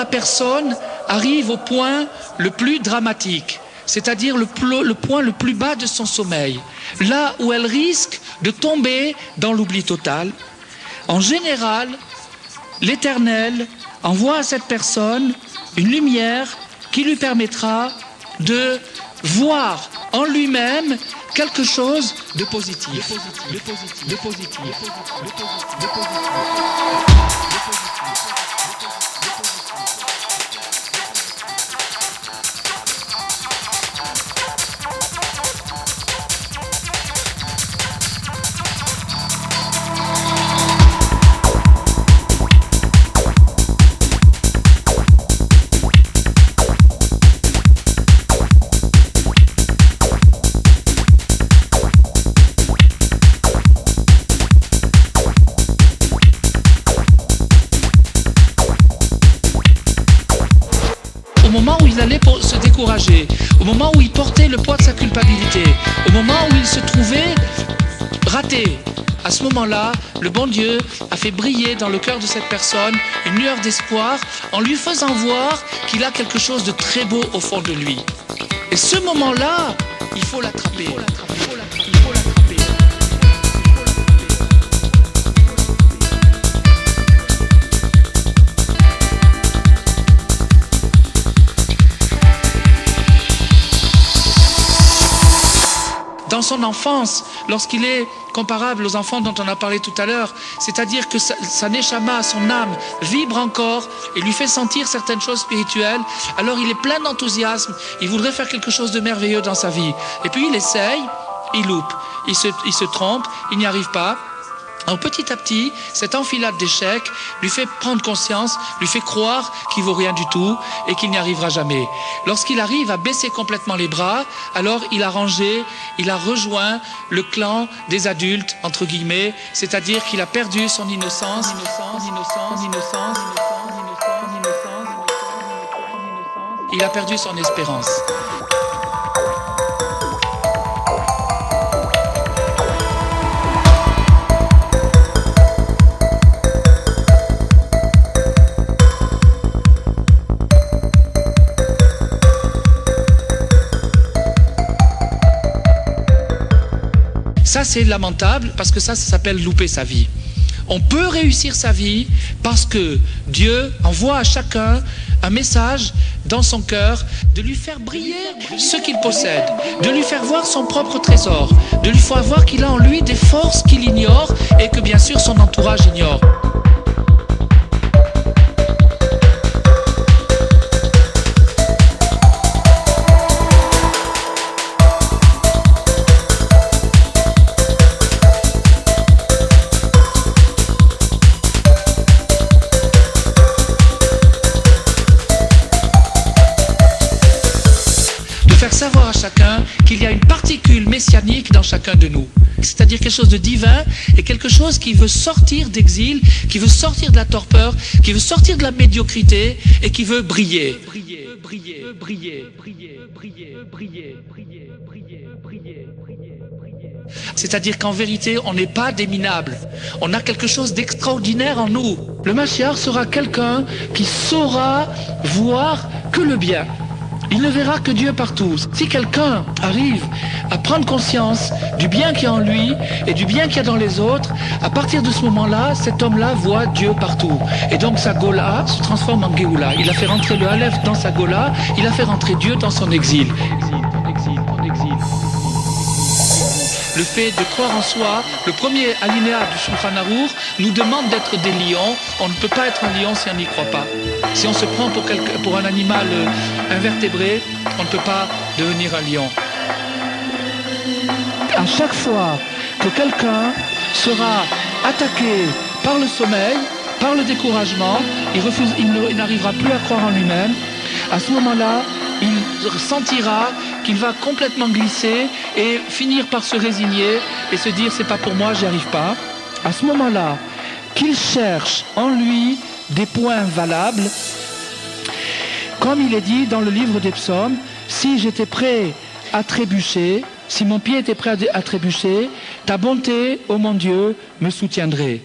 la personne arrive au point le plus dramatique, c'est-à-dire le point le plus bas de son sommeil, là où elle risque de tomber dans l'oubli total, en général, l'Éternel envoie à cette personne une lumière qui lui permettra de voir en lui-même quelque chose de positif. Au moment où il allait pour se décourager, au moment où il portait le poids de sa culpabilité, au moment où il se trouvait raté, à ce moment-là, le bon Dieu a fait briller dans le cœur de cette personne une lueur d'espoir en lui faisant voir qu'il a quelque chose de très beau au fond de lui. Et ce moment-là, il faut l'attraper. Dans son enfance, lorsqu'il est comparable aux enfants dont on a parlé tout à l'heure, c'est-à-dire que sa neshama, son âme, vibre encore et lui fait sentir certaines choses spirituelles, alors il est plein d'enthousiasme, il voudrait faire quelque chose de merveilleux dans sa vie. Et puis il essaye, il loupe, il se trompe, il n'y arrive pas. Alors petit à petit, cette enfilade d'échecs lui fait prendre conscience, lui fait croire qu'il vaut rien du tout et qu'il n'y arrivera jamais. Lorsqu'il arrive à baisser complètement les bras, alors il a rejoint le clan des adultes, entre guillemets, c'est-à-dire qu'il a perdu son innocence. Il a perdu son espérance. Ça, c'est lamentable parce que ça s'appelle louper sa vie. On peut réussir sa vie parce que Dieu envoie à chacun un message dans son cœur de lui faire briller ce qu'il possède, de lui faire voir son propre trésor, de lui faire voir qu'il a en lui des forces qu'il ignore et que bien sûr son entourage ignore. Faire savoir à chacun qu'il y a une particule messianique dans chacun de nous, c'est-à-dire quelque chose de divin et quelque chose qui veut sortir d'exil, qui veut sortir de la torpeur, qui veut sortir de la médiocrité et qui veut briller. C'est-à-dire qu'en vérité, on n'est pas des minables. On a quelque chose d'extraordinaire en nous. Le Mashiach sera quelqu'un qui saura voir que le bien. Il ne verra que Dieu partout. Si quelqu'un arrive à prendre conscience du bien qu'il y a en lui et du bien qu'il y a dans les autres, à partir de ce moment-là, cet homme-là voit Dieu partout. Et donc sa Gola se transforme en Géoula. Il a fait rentrer le Aleph dans sa Gola, il a fait rentrer Dieu dans son exil. Le fait de croire en soi, le premier alinéa du Shulchan Aruch nous demande d'être des lions. On ne peut pas être un lion si on n'y croit pas. Si on se prend pour un animal invertébré, on ne peut pas devenir un lion. À chaque fois que quelqu'un sera attaqué par le sommeil, par le découragement, il n'arrivera plus à croire en lui-même. À ce moment-là, il sentira qu'il va complètement glisser et finir par se résigner et se dire c'est pas pour moi, j'y arrive pas. À ce moment-là, qu'il cherche en lui des points valables, comme il est dit dans le livre des psaumes, si j'étais prêt à trébucher, si mon pied était prêt à trébucher, ta bonté, ô mon Dieu, me soutiendrait.